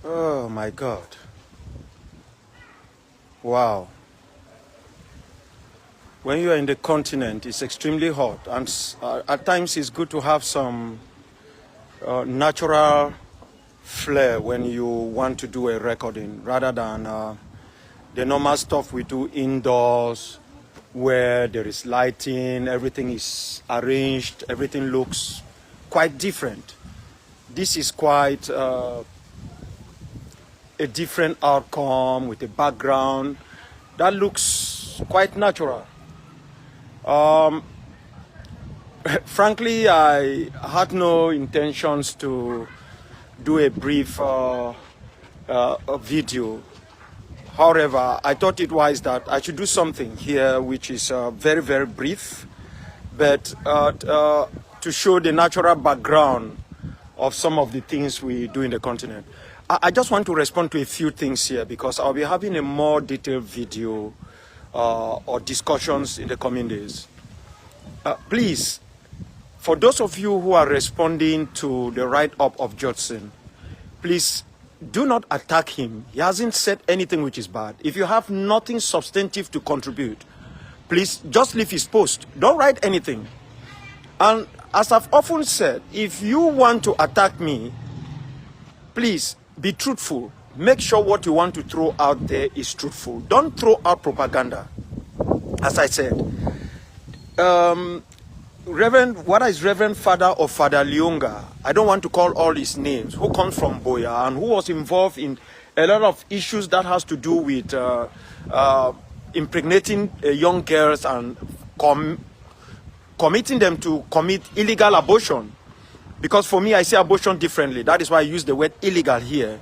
Oh my God. Wow. When you are in the continent, it's extremely hot, and at times it's good to have some natural flair when you want to do a recording, rather than the normal stuff we do indoors, where there is lighting, everything is arranged, everything looks quite different. This is quite a different outcome with a background that looks quite natural. Frankly, I had no intentions to do a brief video. However, I thought it wise that I should do something here which is very, very brief, but to show the natural background of some of the things we do in the continent. I just want to respond to a few things here, because I'll be having a more detailed video or discussions in the coming days. Please, for those of you who are responding to the write-up of Judson, please do not attack him. He hasn't said anything which is bad. If you have nothing substantive to contribute, please just leave his post. Don't write anything. And as I've often said, if you want to attack me, please be truthful. Make sure what you want to throw out there is truthful. Don't throw out propaganda. As I said, Reverend Father or Father Lyonga, I don't want to call all his names, who comes from Boya and who was involved in a lot of issues that has to do with impregnating young girls and committing them to commit illegal abortion. Because for me, I say abortion differently. That is why I use the word illegal here.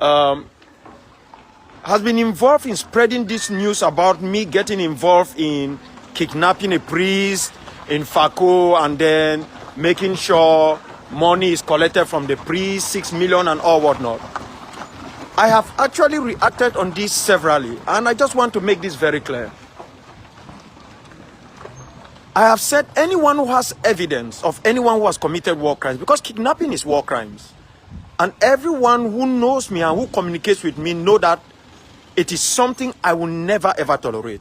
Has been involved in spreading this news about me getting involved in kidnapping a priest in Fako, and then making sure money is collected from the priest, 6 million and all whatnot. I have actually reacted on this severally, and I just want to make this very clear. I have said anyone who has evidence of anyone who has committed war crimes, because kidnapping is war crimes, and everyone who knows me and who communicates with me know that it is something I will never ever tolerate.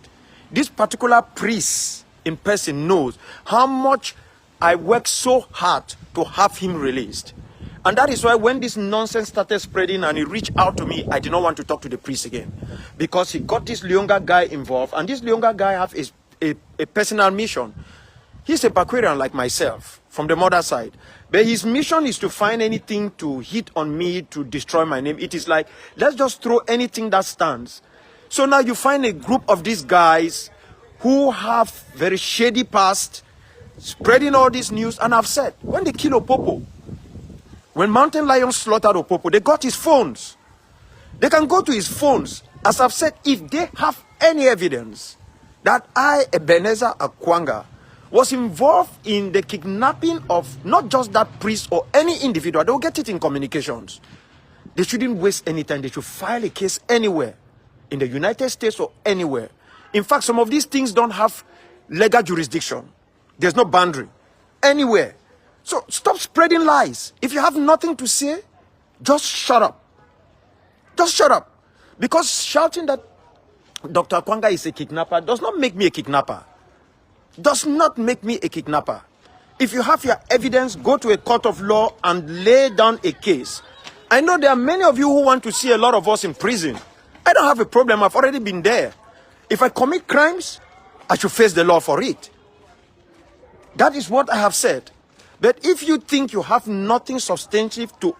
This particular priest in person knows how much I worked so hard to have him released. And that is why when this nonsense started spreading and he reached out to me, I did not want to talk to the priest again. Because he got this Lyonga guy involved, and this Lyonga guy has a personal mission. He's a Bakwarian like myself, from the mother side. But his mission is to find anything to hit on me, to destroy my name. It is like, let's just throw anything that stands. So now you find a group of these guys who have very shady past, spreading all this news. And I've said, when they kill Opopo, when Mountain Lion slaughtered Opopo, they got his phones. They can go to his phones. As I've said, if they have any evidence that I, Ebenezer Akwanga, was involved in the kidnapping of not just that priest or any individual, they'll get it in communications. They shouldn't waste any time. They should file a case anywhere, in the United States or anywhere. In fact, some of these things don't have legal jurisdiction. There's no boundary anywhere. So stop spreading lies. If you have nothing to say, just shut up. Just shut up. Because shouting that Dr. Akwanga is a kidnapper does not make me a kidnapper. Does not make me a kidnapper. If you have your evidence, go to a court of law and lay down a case. I know there are many of you who want to see a lot of us in prison. I don't have a problem. I've already been there. If I commit crimes, I should face the law for it. That is what I have said. But if you think you have nothing substantive to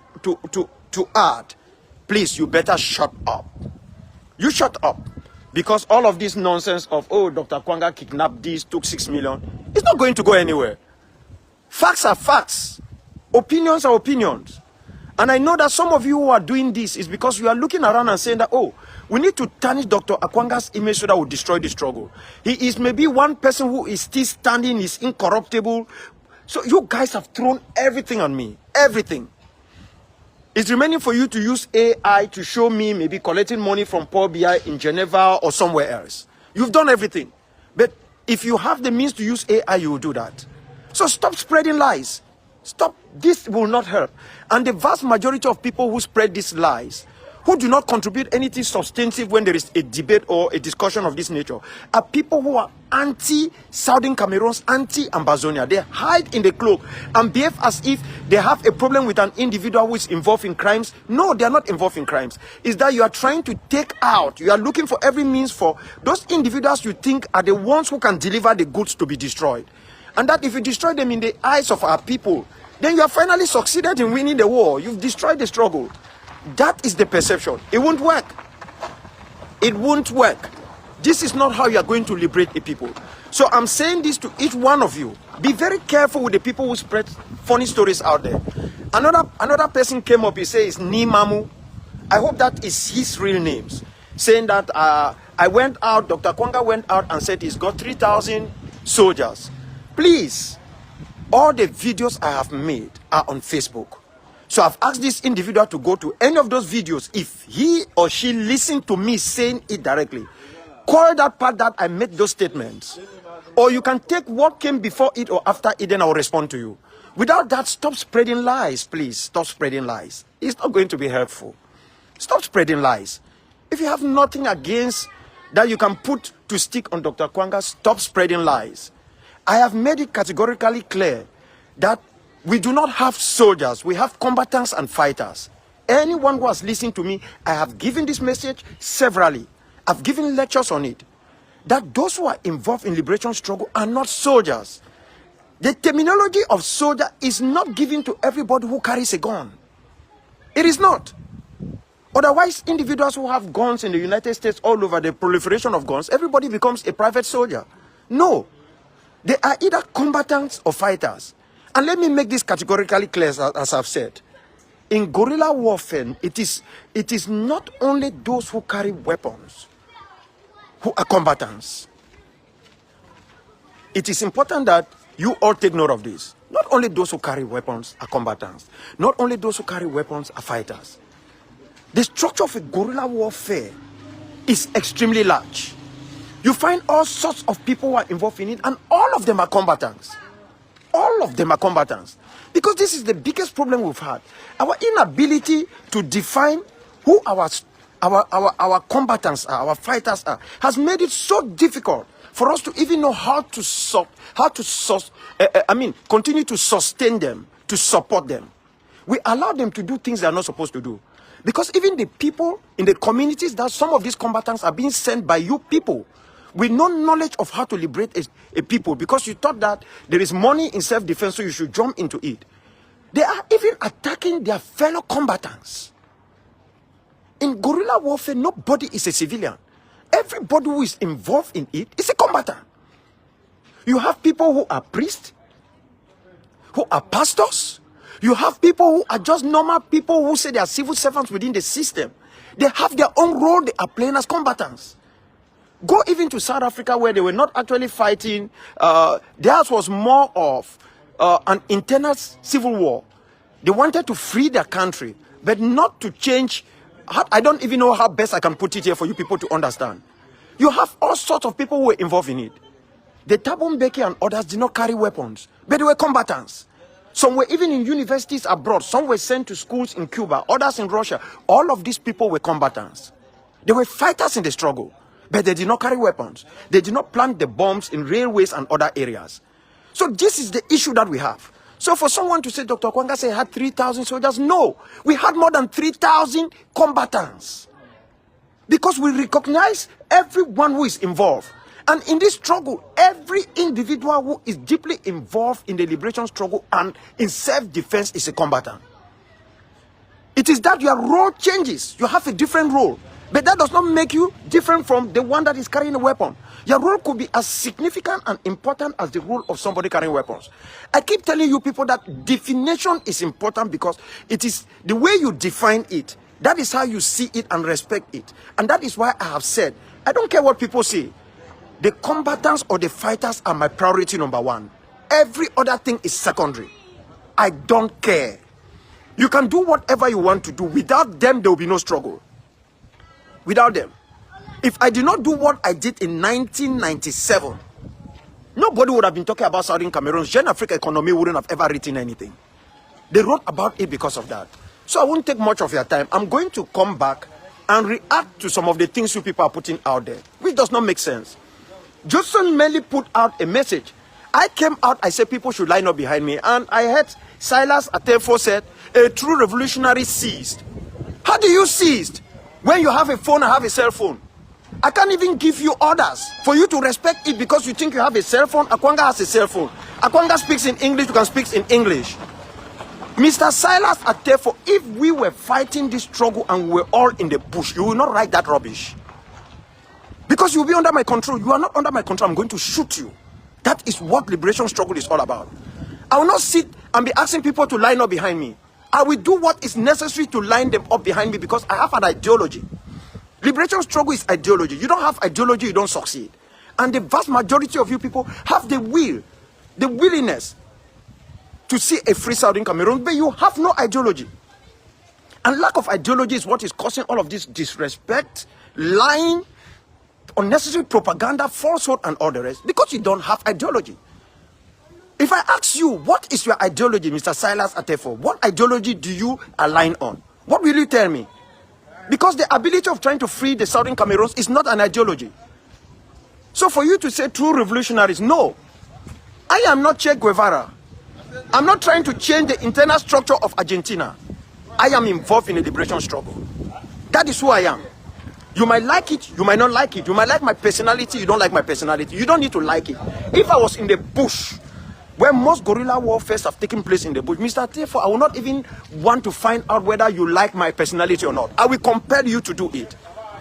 add, please, you better shut up. You shut up. Because all of this nonsense of, oh, Dr. Akwanga kidnapped this, took 6 million, it's not going to go anywhere. Facts are facts. Opinions are opinions. And I know that some of you who are doing this is because you are looking around and saying that, oh, we need to tarnish Dr. Akwanga's image so that we destroy the struggle. He is maybe one person who is still standing, is incorruptible. So you guys have thrown everything on me. Everything. It's remaining for you to use AI to show me maybe collecting money from Paul Biya in Geneva or somewhere else. You've done everything. But if you have the means to use AI, you will do that. So stop spreading lies. Stop. This will not help. And the vast majority of people who spread these lies who do not contribute anything substantive when there is a debate or a discussion of this nature, are people who are anti-Southern Cameroons, anti-Ambazonia. They hide in the cloak and behave as if they have a problem with an individual who is involved in crimes. No, they are not involved in crimes. It's that you are trying to take out, you are looking for every means for those individuals you think are the ones who can deliver the goods to be destroyed. And that if you destroy them in the eyes of our people, then you have finally succeeded in winning the war. You've destroyed the struggle. That is the perception. It won't work. It won't work. This is not how you are going to liberate a people. So I'm saying this to each one of you. Be very careful with the people who spread funny stories out there. Another person came up, he says Nimamu. I hope that is his real names. Saying that I went out, Dr. Akwanga went out and said he's got 3,000 soldiers. Please, all the videos I have made are on Facebook. So I've asked this individual to go to any of those videos. If he or she listened to me saying it directly, call that part that I made those statements. Or you can take what came before it or after it, then I'll respond to you. Without that, stop spreading lies, please. Stop spreading lies. It's not going to be helpful. Stop spreading lies. If you have nothing against that you can put to stick on Dr. Akwanga, stop spreading lies. I have made it categorically clear that we do not have soldiers. We have combatants and fighters. Anyone who has listened to me, I have given this message severally. I've given lectures on it. That those who are involved in liberation struggle are not soldiers. The terminology of soldier is not given to everybody who carries a gun. It is not. Otherwise, individuals who have guns in the United States all over, the proliferation of guns, everybody becomes a private soldier. No. They are either combatants or fighters. And let me make this categorically clear, as I've said. In guerrilla warfare, it is not only those who carry weapons who are combatants. It is important that you all take note of this. Not only those who carry weapons are combatants. Not only those who carry weapons are fighters. The structure of a guerrilla warfare is extremely large. You find all sorts of people who are involved in it, and all of them are combatants. All of them are combatants. Because this is the biggest problem we've had. Our inability to define who our combatants are, our fighters are, has made it so difficult for us to even know how to continue to sustain them, to support them. We allow them to do things they are not supposed to do. Because even the people in the communities that some of these combatants are being sent by you people with no knowledge of how to liberate a people, because you thought that there is money in self-defense, so you should jump into it. They are even attacking their fellow combatants. In guerrilla warfare, nobody is a civilian. Everybody who is involved in it is a combatant. You have people who are priests, who are pastors. You have people who are just normal people who say they are civil servants within the system. They have their own role they are playing as combatants. Go even to South Africa, where they were not actually fighting. Theirs was more of an internal civil war. They wanted to free their country, but not to change. I don't even know how best I can put it here for you people to understand. You have all sorts of people who were involved in it. The Thabo Mbeki and others did not carry weapons, but they were combatants. Some were even in universities abroad. Some were sent to schools in Cuba, others in Russia. All of these people were combatants. They were fighters in the struggle, but they did not carry weapons. They did not plant the bombs in railways and other areas. So this is the issue that we have. So for someone to say Dr. Akwanga said had 3,000 soldiers, no. We had more than 3,000 combatants. Because we recognize everyone who is involved. And in this struggle, every individual who is deeply involved in the liberation struggle and in self-defense is a combatant. It is that your role changes. You have a different role. But that does not make you different from the one that is carrying a weapon. Your role could be as significant and important as the role of somebody carrying weapons. I keep telling you people that definition is important, because it is the way you define it. That is how you see it and respect it. And that is why I have said, I don't care what people say. The combatants or the fighters are my priority number one. Every other thing is secondary. I don't care. You can do whatever you want to do. Without them, there will be no struggle. Without them. If I did not do what I did in 1997, nobody would have been talking about Southern Cameroons. Gen Africa economy wouldn't have ever written anything. They wrote about it because of that. So I won't take much of your time. I'm going to come back and react to some of the things you people are putting out there, which does not make sense. Johnson merely put out a message. I came out, I said people should line up behind me, and I heard Silas Atefo said, a true revolutionary seized. How do you seize when you have a phone and have a cell phone? I can't even give you orders for you to respect it because you think you have a cell phone. Akwanga has a cell phone. Akwanga speaks in English, you can speak in English. Mr. Silas Atefo, if we were fighting this struggle and we were all in the bush, you will not write that rubbish. Because you will be under my control. You are not under my control. I'm going to shoot you. That is what liberation struggle is all about. I will not sit and be asking people to line up behind me. I will do what is necessary to line them up behind me because I have an ideology. Liberation struggle is ideology. You don't have ideology, you don't succeed. And the vast majority of you people have the will, the willingness to see a free Southern Cameroon, but you have no ideology. And lack of ideology is what is causing all of this disrespect, lying, unnecessary propaganda, falsehood, and all the rest, because you don't have ideology. If I ask you, what is your ideology, Mr. Silas Atefo? What ideology do you align on? What will you tell me? Because the ability of trying to free the Southern Cameroons is not an ideology. So for you to say true revolutionaries, no. I am not Che Guevara. I'm not trying to change the internal structure of Argentina. I am involved in a liberation struggle. That is who I am. You might like it, you might not like it. You might like my personality, you don't like my personality. You don't need to like it. If I was in the bush, where most guerrilla warfare have taken place in the bush, Mr. Tefo, I will not even want to find out whether you like my personality or not. I will compel you to do it.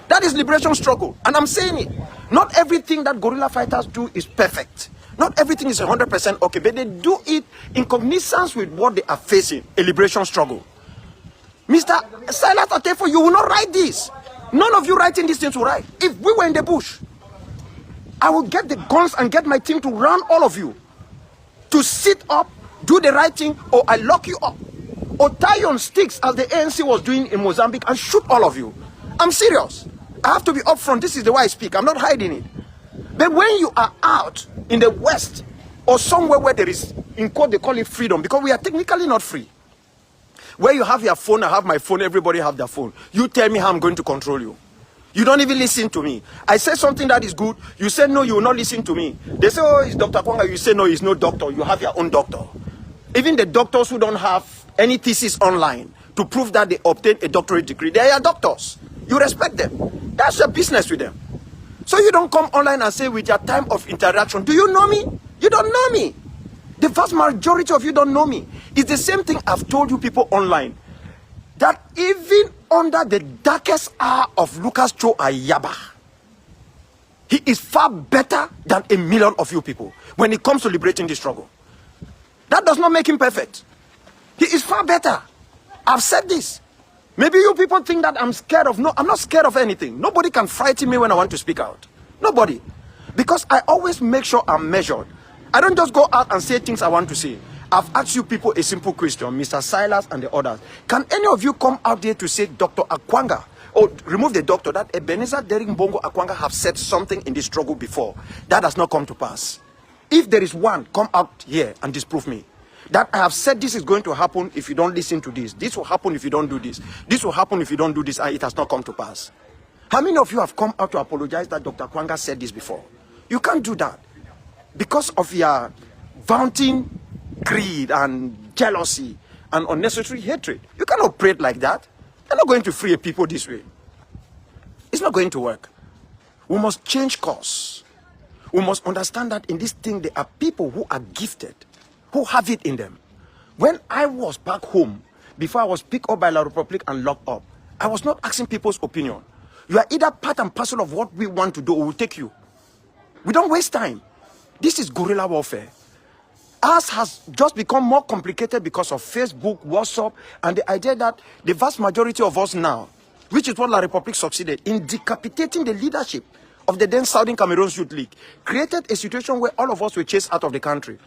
That is liberation struggle. And I'm saying it. Not everything that guerrilla fighters do is perfect. Not everything is 100% okay, but they do it in cognizance with what they are facing, a liberation struggle. Mr. Silas Atefo, you will not write this. None of you writing these things will write. If we were in the bush, I will get the guns and get my team to run all of you. To sit up, do the right thing, or I lock you up. Or tie you on sticks as the ANC was doing in Mozambique and shoot all of you. I'm serious. I have to be upfront. This is the way I speak. I'm not hiding it. But when you are out in the West or somewhere where there is, in quote, they call it freedom, because we are technically not free. Where you have your phone, I have my phone, everybody have their phone. You tell me how I'm going to control you. You don't even listen to me. I say something that is good. You say no, you will not listen to me. They say, oh, it's Dr. Akwanga. You say no, he's no doctor. You have your own doctor. Even the doctors who don't have any thesis online to prove that they obtained a doctorate degree, they are doctors. You respect them. That's your business with them. So you don't come online and say with your time of interaction, do you know me? You don't know me. The vast majority of you don't know me. It's the same thing I've told you people online. That even under the darkest hour of Lucas Cho Ayaba, he is far better than a million of you people when it comes to liberating the struggle. That does not make him perfect. He is far better. I've said this. Maybe you people think that I'm scared of. No, I'm not scared of anything. Nobody can frighten me when I want to speak out. Nobody. Because I always make sure I'm measured. I don't just go out and say things I want to say. I've asked you people a simple question, Mr. Silas and the others. Can any of you come out there to say Dr. Akwanga, or remove the doctor, that Ebenezer Bongo Akwanga have said something in this struggle before? That has not come to pass. If there is one, come out here and disprove me. That I have said this is going to happen if you don't listen to this. This will happen if you don't do this. This will happen if you don't do this, and it has not come to pass. How many of you have come out to apologize that Dr. Akwanga said this before? You can't do that. Because of your vaunting greed and jealousy and unnecessary hatred. You cannot operate like that. You're not going to free a people this way. It's not going to work. We must change course. We must understand that in this thing there are people who are gifted, who have it in them. When I was back home, before I was picked up by La Republic and locked up, I was not asking people's opinion. You are either part and parcel of what we want to do or we'll take you. We don't waste time. This is guerrilla warfare. Ours has just become more complicated because of Facebook, WhatsApp, and the idea that the vast majority of us now, which is what La Republic succeeded in decapitating the leadership of the then Southern Cameroons Youth League, created a situation where all of us were chased out of the country.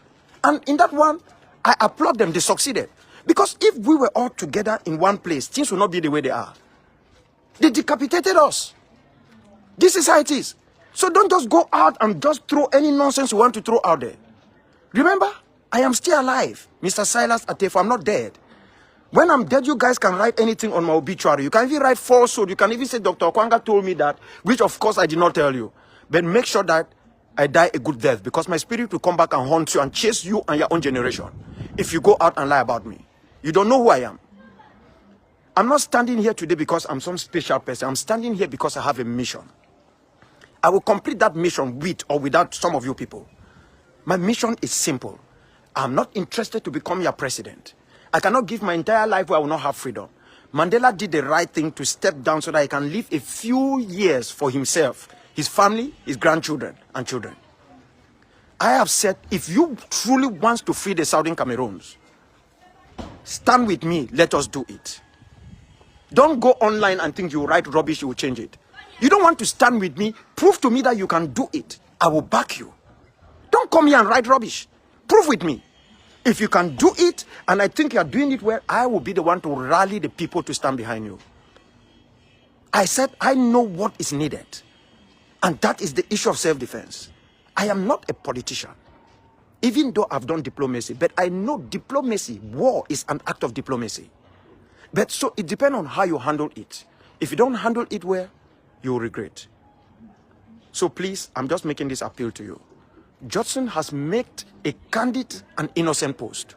And in that one, I applaud them, they succeeded. Because if we were all together in one place, things would not be the way they are. They decapitated us. This is how it is. So don't just go out and just throw any nonsense you want to throw out there. Remember, I am still alive, Mr. Silas Atefo. I'm not dead. When I'm dead, you guys can write anything on my obituary. You can even write falsehood. You can even say Dr. Akwanga told me that, which of course I did not tell you. But make sure that I die a good death, because my spirit will come back and haunt you and chase you and your own generation if you go out and lie about me. You don't know who I am. I'm not standing here today because I'm some special person. I'm standing here because I have a mission. I will complete that mission with or without some of you people. My mission is simple. I'm not interested to become your president. I cannot give my entire life where I will not have freedom. Mandela did the right thing to step down so that he can live a few years for himself, his family, his grandchildren and children. I have said, if you truly want to free the Southern Cameroons, stand with me, let us do it. Don't go online and think you write rubbish, you will change it. You don't want to stand with me, prove to me that you can do it. I will back you. Don't come here and write rubbish. Prove with me. If you can do it, and I think you are doing it well, I will be the one to rally the people to stand behind you. I said, I know what is needed. And that is the issue of self-defense. I am not a politician, even though I've done diplomacy, but I know diplomacy, war is an act of diplomacy. But so it depends on how you handle it. If you don't handle it well, you will regret. So please, I'm just making this appeal to you. Judson has made a candid and innocent post.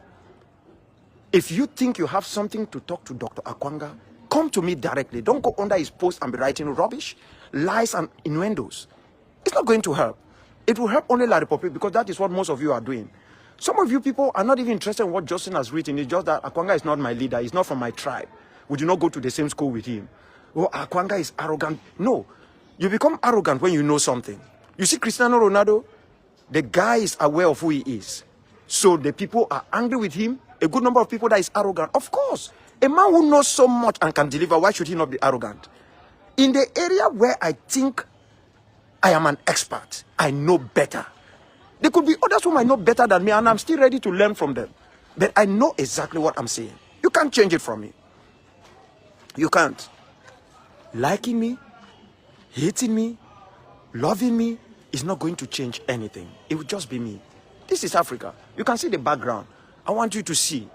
If you think you have something to talk to Dr. Akwanga, come to me directly. Don't go under his post and be writing rubbish, lies and innuendos. It's not going to help. It will help only La Republic, because that is what most of you are doing. Some of you people are not even interested in what Judson has written. It's just that Akwanga is not my leader. He's not from my tribe. We do not go to the same school with him. Oh, Akwanga is arrogant. No. You become arrogant when you know something. You see Cristiano Ronaldo? The guy is aware of who he is. So the people are angry with him. A good number of people that is arrogant. Of course. A man who knows so much and can deliver, why should he not be arrogant? In the area where I think I am an expert, I know better. There could be others who might know better than me, and I'm still ready to learn from them. But I know exactly what I'm saying. You can't change it from me. You can't. Liking me, hating me, loving me is not going to change anything. It will just be me. This is Africa. You can see the background. I want you to see.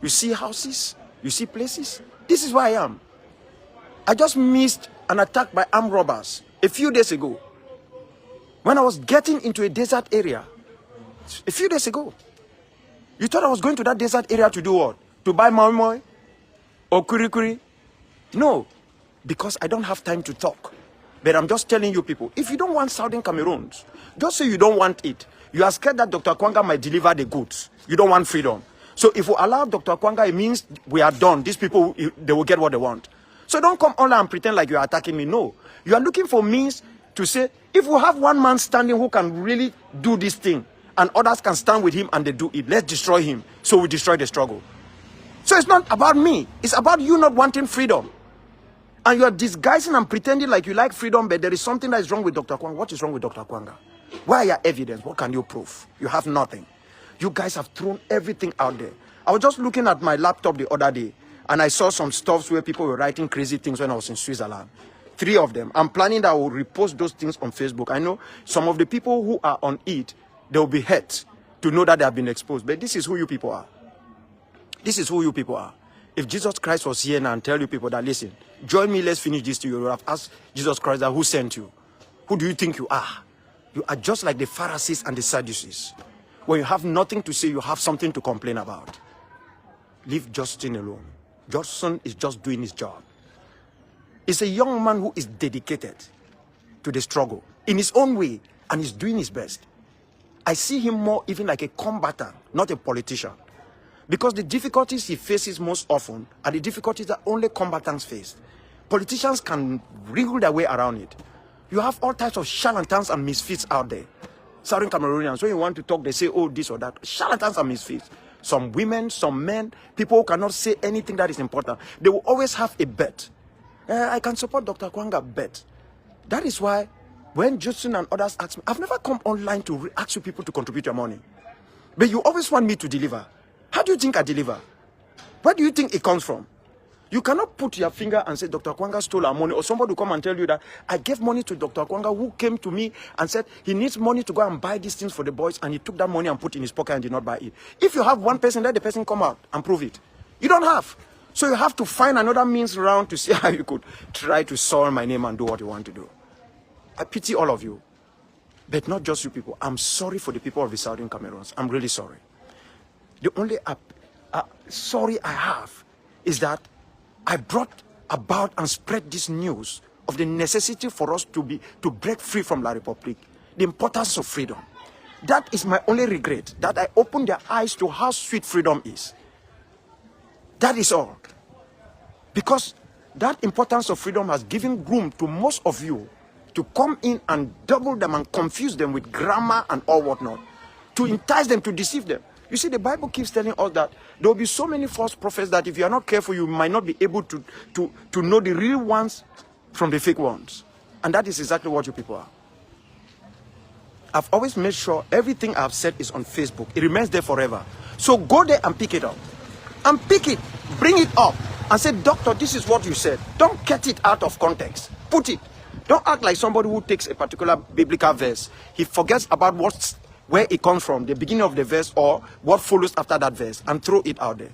You see houses? You see places? This is where I am. I just missed an attack by armed robbers a few days ago. When I was getting into a desert area, a few days ago. You thought I was going to that desert area to do what? To buy moi or kuri? No, because I don't have time to talk. But I'm just telling you people, if you don't want Southern Cameroons, just say you don't want it. You are scared that Dr. Akwanga might deliver the goods. You don't want freedom. So if we allow Dr. Akwanga, it means we are done. These people, they will get what they want. So don't come online and pretend like you are attacking me. No, you are looking for means to say, if we have one man standing who can really do this thing, and others can stand with him and they do it, let's destroy him. So we destroy the struggle. So it's not about me. It's about you not wanting freedom. And you are disguising and pretending like you like freedom, but there is something that is wrong with Dr. Akwanga. What is wrong with Dr. Akwanga? Where are your evidence? What can you prove? You have nothing. You guys have thrown everything out there. I was just looking at my laptop the other day, and I saw some stuffs where people were writing crazy things when I was in Switzerland. 3 of them. I'm planning that I will repost those things on Facebook. I know some of the people who are on it, they will be hurt to know that they have been exposed. But this is who you people are. This is who you people are. If Jesus Christ was here now and tell you people that, listen, join me, let's finish this to you, you would have asked Jesus Christ that, who sent you? Who do you think you are? You are just like the Pharisees and the Sadducees. When you have nothing to say, you have something to complain about. Leave Justin alone. Justin is just doing his job. He's a young man who is dedicated to the struggle in his own way, and he's doing his best. I see him more even like a combatant, not a politician. Because the difficulties he faces most often are the difficulties that only combatants face. Politicians can wriggle their way around it. You have all types of charlatans and misfits out there. Southern Cameroonians, when you want to talk, they say, oh, this or that. Charlatans and misfits. Some women, some men, people who cannot say anything that is important. They will always have a bet. I can support Dr. Akwanga bet. That is why when Justin and others ask me, I've never come online to ask you people to contribute your money. But you always want me to deliver. How do you think I deliver? Where do you think it comes from? You cannot put your finger and say Dr. Akwanga stole our money, or somebody will come and tell you that I gave money to Dr. Akwanga, who came to me and said he needs money to go and buy these things for the boys, and he took that money and put it in his pocket and did not buy it. If you have one person, let the person come out and prove it. You don't have. So you have to find another means around to see how you could try to soil my name and do what you want to do. I pity all of you. But not just you people. I'm sorry for the people of the Southern Cameroons. I'm really sorry. The only sorry I have is that I brought about and spread this news of the necessity for us to break free from La Republique, the importance of freedom. That is my only regret, that I opened their eyes to how sweet freedom is. That is all. Because that importance of freedom has given room to most of you to come in and double them and confuse them with grammar and all whatnot, to entice them, to deceive them. You see, the Bible keeps telling us that there will be so many false prophets that if you are not careful, you might not be able to know the real ones from the fake ones. And that is exactly what you people are. I've always made sure everything I've said is on Facebook. It remains there forever. So go there and pick it up. And pick it, bring it up, and say, Doctor, this is what you said. Don't get it out of context. Put it. Don't act like somebody who takes a particular biblical verse. He forgets about where it comes from, the beginning of the verse or what follows after that verse, and throw it out there.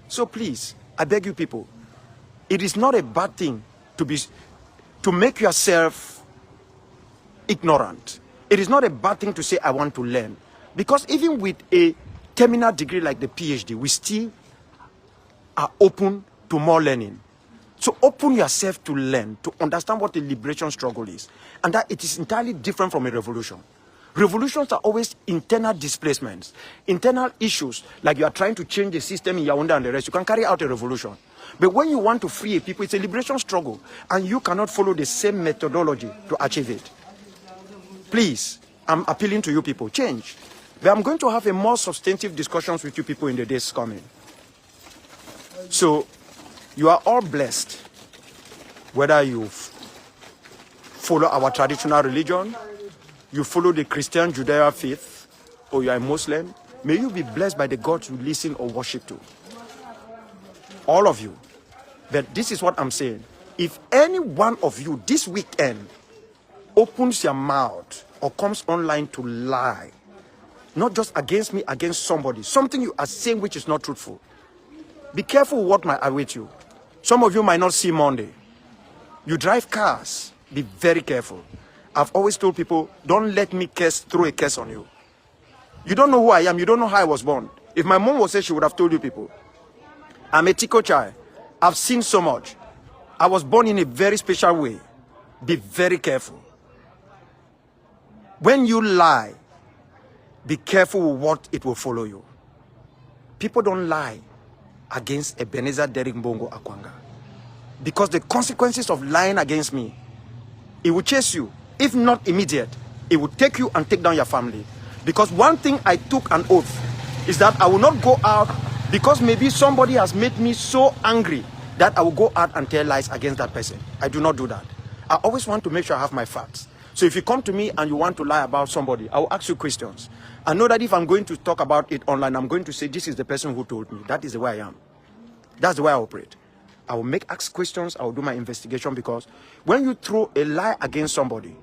So please, I beg you people, it is not a bad thing to make yourself ignorant. It is not a bad thing to say, I want to learn. Because even with a terminal degree like the PhD, we still are open to more learning. So open yourself to learn, to understand what the liberation struggle is. And that it is entirely different from a revolution. Revolutions are always internal displacements, internal issues, like you are trying to change the system in Yaoundé and the rest. You can carry out a revolution. But when you want to free a people, it's a liberation struggle, and you cannot follow the same methodology to achieve it. Please, I'm appealing to you people, change. But I'm going to have a more substantive discussions with you people in the days coming. So, you are all blessed, whether you follow our traditional religion, you follow the Christian Judea faith, or you are a Muslim. May you be blessed by the God you listen or worship to. All of you. But this is what I'm saying. If any one of you this weekend opens your mouth or comes online to lie, not just against me, against somebody, something you are saying which is not truthful, be careful what might await you. Some of you might not see Monday. You drive cars, be very careful. I've always told people, don't let me throw a curse on you. You don't know who I am. You don't know how I was born. If my mom was here, she would have told you people. I'm a Tico child. I've seen so much. I was born in a very special way. Be very careful. When you lie, be careful with what it will follow you. People don't lie against Ebenezer Akwanga. Because the consequences of lying against me, it will chase you. If not immediate, it will take you and take down your family. Because one thing I took an oath is that I will not go out because maybe somebody has made me so angry that I will go out and tell lies against that person. I do not do that. I always want to make sure I have my facts. So if you come to me and you want to lie about somebody, I will ask you questions. I know that if I'm going to talk about it online, I'm going to say, this is the person who told me. That is the way I am. That's the way I operate. I will ask questions, I will do my investigation, because when you throw a lie against somebody,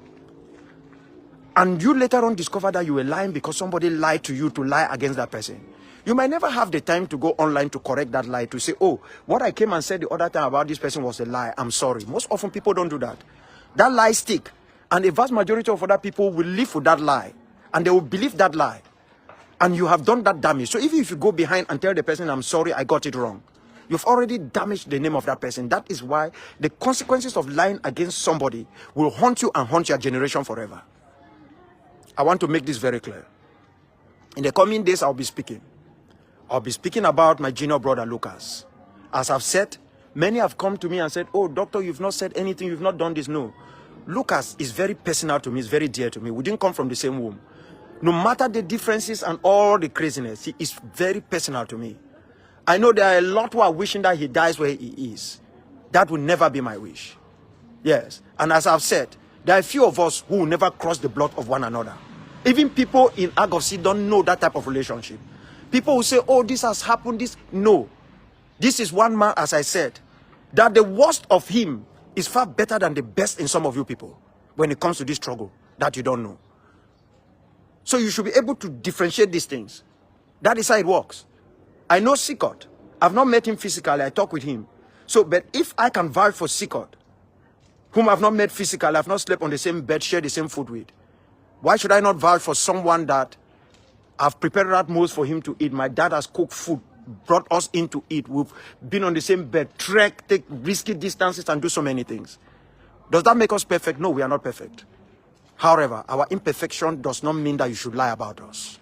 and you later on discover that you were lying because somebody lied to you to lie against that person, you might never have the time to go online to correct that lie, to say, oh, what I came and said the other time about this person was a lie, I'm sorry. Most often people don't do that. That lie stick, and the vast majority of other people will live with that lie, and they will believe that lie, and you have done that damage. So even if you go behind and tell the person, I'm sorry, I got it wrong, you've already damaged the name of that person. That is why the consequences of lying against somebody will haunt you and haunt your generation forever. I want to make this very clear. In the coming days, I'll be speaking. I'll be speaking about my junior brother, Lucas. As I've said, many have come to me and said, oh, doctor, you've not said anything, you've not done this. No. Lucas is very personal to me, is very dear to me. We didn't come from the same womb. No matter the differences and all the craziness, he is very personal to me. I know there are a lot who are wishing that he dies where he is. That will never be my wish. Yes. And as I've said, there are a few of us who will never cross the blood of one another. Even people in Agossi don't know that type of relationship. People will say, oh, this has happened, this. No. This is one man, as I said, that the worst of him is far better than the best in some of you people when it comes to this struggle that you don't know. So you should be able to differentiate these things. That is how it works. I know Sikot. I've not met him physically. I talk with him. So, but if I can vouch for Sikot, whom I've not met physically, I've not slept on the same bed, shared the same food with, why should I not vouch for someone that I've prepared that most for him to eat? My dad has cooked food, brought us in to eat. We've been on the same bed, trek, take risky distances, and do so many things. Does that make us perfect? No, we are not perfect. However, our imperfection does not mean that you should lie about us.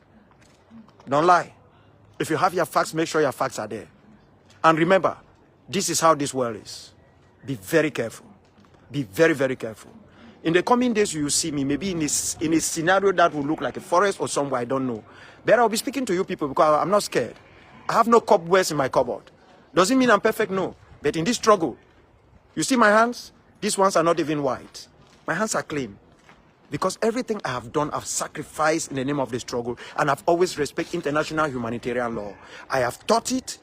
Don't lie. If you have your facts, make sure your facts are there. And remember, this is how this world is. Be very careful. Be very, very careful. In the coming days, you will see me maybe in a scenario that will look like a forest or somewhere, I don't know. But I'll be speaking to you people because I'm not scared. I have no cobwebs in my cupboard. Doesn't mean I'm perfect, no. But in this struggle, you see my hands? These ones are not even white. My hands are clean. Because everything I have done, I've sacrificed in the name of the struggle, and I've always respected international humanitarian law. I have taught it.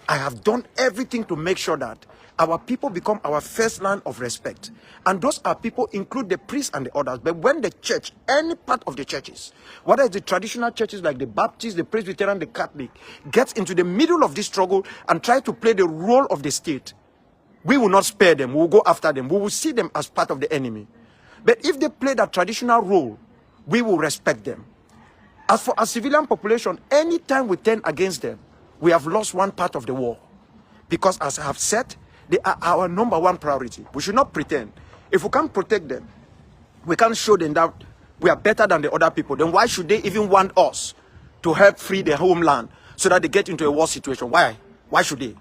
I have done everything to make sure that our people become our first line of respect. And those are people include the priests and the others. But when the church, any part of the churches, whether it's the traditional churches like the Baptist, the Presbyterian, the Catholic, gets into the middle of this struggle and try to play the role of the state, we will not spare them. We will go after them. We will see them as part of the enemy. But if they play that traditional role, we will respect them. As for a civilian population, anytime we turn against them, we have lost one part of the war. Because as I have said, they are our number one priority. We should not pretend. If we can't protect them, we can't show them that we are better than the other people, then why should they even want us to help free their homeland so that they get into a war situation? Why? Why should they?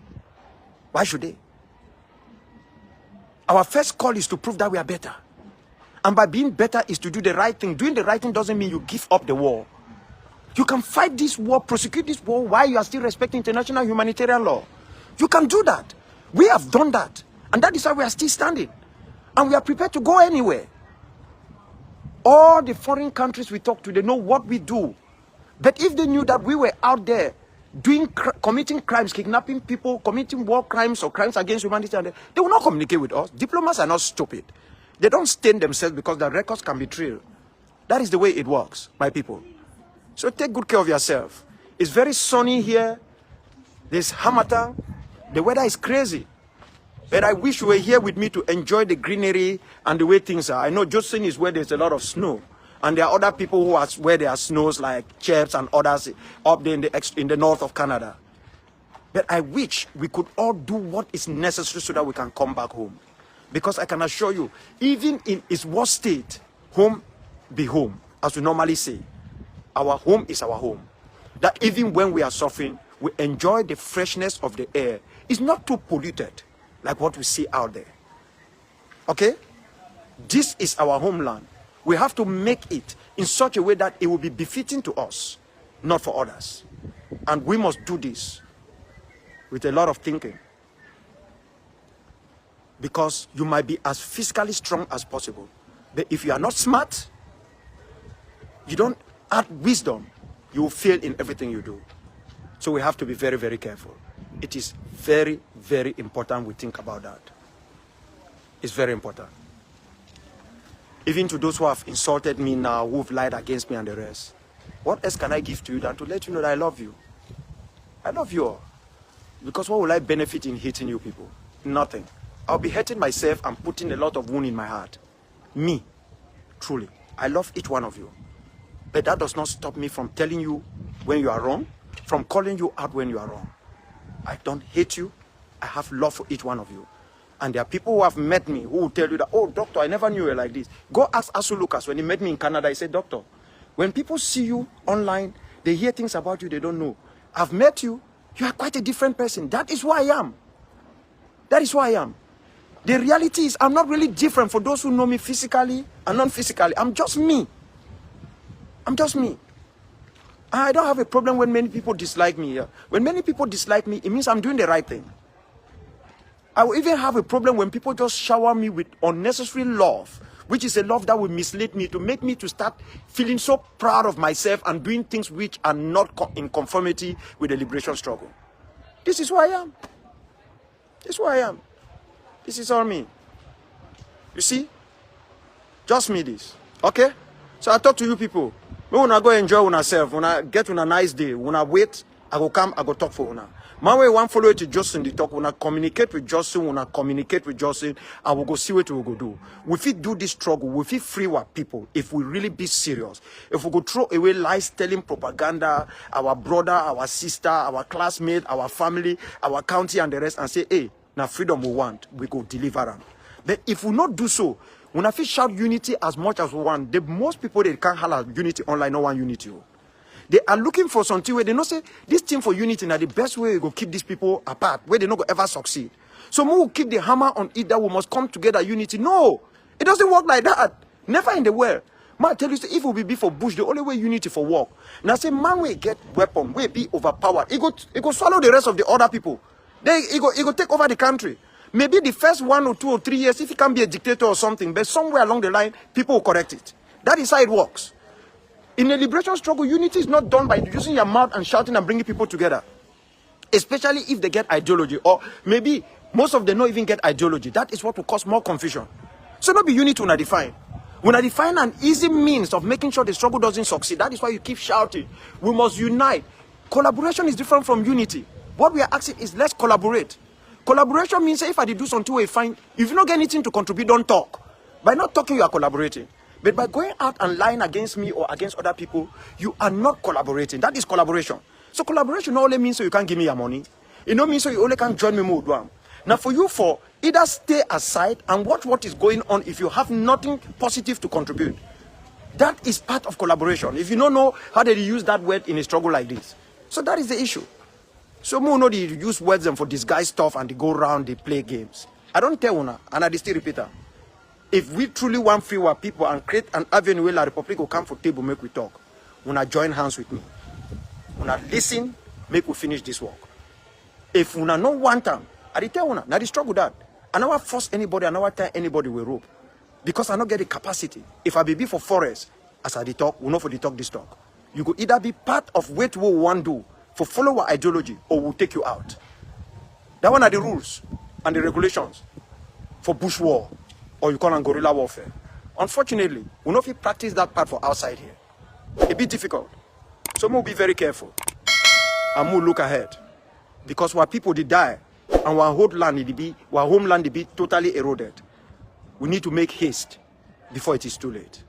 Why should they? Our first call is to prove that we are better. And by being better is to do the right thing. Doing the right thing doesn't mean you give up the war. You can fight this war, prosecute this war while you are still respecting international humanitarian law. You can do that. We have done that. And that is why we are still standing. And we are prepared to go anywhere. All the foreign countries we talk to, they know what we do. But if they knew that we were out there committing crimes, kidnapping people, committing war crimes or crimes against humanity, they will not communicate with us. Diplomats are not stupid. They don't stain themselves because their records can be trailed. That is the way it works, my people. So take good care of yourself. It's very sunny here. There's Hamatan. The weather is crazy. But I wish you were here with me to enjoy the greenery and the way things are. I know Josephine is where there's a lot of snow. And there are other people who are where there are snows like Chips and others up there in the north of Canada. But I wish we could all do what is necessary so that we can come back home. Because I can assure you, even in its worst state, home be home, as we normally say. Our home is our home. That even when we are suffering, we enjoy the freshness of the air. It's not too polluted like what we see out there. Okay? This is our homeland. We have to make it in such a way that it will be befitting to us, not for others. And we must do this with a lot of thinking. Because you might be as physically strong as possible. But if you are not smart, you don't add wisdom, you will fail in everything you do. So we have to be very, very careful. It is very, very important we think about that. It's very important. Even to those who have insulted me now, who have lied against me and the rest, what else can I give to you than to let you know that I love you? I love you all. Because what will I benefit in hating you people? Nothing. I'll be hurting myself and putting a lot of wound in my heart. Me, truly, I love each one of you. But that does not stop me from telling you when you are wrong, from calling you out when you are wrong. I don't hate you. I have love for each one of you. And there are people who have met me who will tell you that, oh, doctor, I never knew you like this. Go ask Asu Lucas when he met me in Canada. He said, doctor, when people see you online, they hear things about you they don't know. I've met you. You are quite a different person. That is who I am. That is who I am. The reality is I'm not really different for those who know me physically and non-physically. I'm just me. I'm just me. I don't have a problem when many people dislike me. When many people dislike me, it means I'm doing the right thing. I will even have a problem when people just shower me with unnecessary love, which is a love that will mislead me to make me to start feeling so proud of myself and doing things which are not in conformity with the liberation struggle. This is who I am. This is who I am. This is all me. You see? Just me this. Okay? So I talk to you people. We wanna go enjoy yourself. Wanna get on a nice day. Wanna wait I go come, I go talk for una. Man, we want follow it to Justin, the talk, una communicate with Justin, and we go see what we go do. We fit do this struggle, we fit free our people if we really be serious. If we go throw away lies, telling propaganda, our brother, our sister, our classmate, our family, our county, and the rest, and say, hey, now freedom we want, we go deliver them. But if we not do so, when I fit shout unity as much as we want, the most people they can't holler unity online, no one unity. They are looking for something where they know say this team for unity now the best way we go keep these people apart, where they not go ever succeed. So we will keep the hammer on it that we must come together unity. No, it doesn't work like that. Never in the world. Man, I tell you, say, if we be for Bush, the only way unity for work. Now say man will get weapon, will be overpowered. It go swallow the rest of the other people. Then it go take over the country. Maybe the first 1 or 2 or 3 years, if he can be a dictator or something, but somewhere along the line, people will correct it. That is how it works. In a liberation struggle, unity is not done by using your mouth and shouting and bringing people together. Especially if they get ideology, or maybe most of them don't even get ideology. That is what will cause more confusion. So not be unity when I define. When I define an easy means of making sure the struggle doesn't succeed, that is why you keep shouting. We must unite. Collaboration is different from unity. What we are asking is let's collaborate. Collaboration means if I do something we find, if you don't get anything to contribute, don't talk. By not talking, you are collaborating. But by going out and lying against me or against other people, you are not collaborating. That is collaboration. So collaboration only means so you can't give me your money. It don't mean so you only can join me more. Now for you, for either stay aside and watch what is going on if you have nothing positive to contribute. That is part of collaboration. If you don't know how they use that word in a struggle like this. So that is the issue. So more know they use words and for disguise stuff and they go around, they play games. I don't tell una, and I still repeat that. If we truly want free our people and create an avenue where the Republic will come for table, make we talk. Una join hands with me. Una listen, make we finish this work. If una no want time, I tell una, now the struggle that. I never force anybody, I never tie anybody with rope. Because I don't get the capacity. If I be for forest, as I talk, we know for the talk this talk. You could either be part of what we want to do for follow our ideology or we'll take you out. That one are the rules and the regulations for bush war. Or you call them guerrilla warfare. Unfortunately, we know if you practice that part for outside here. It's a bit difficult. So we'll be very careful. And we'll look ahead. Because our people did die, and our homeland will be totally eroded. We need to make haste before it is too late.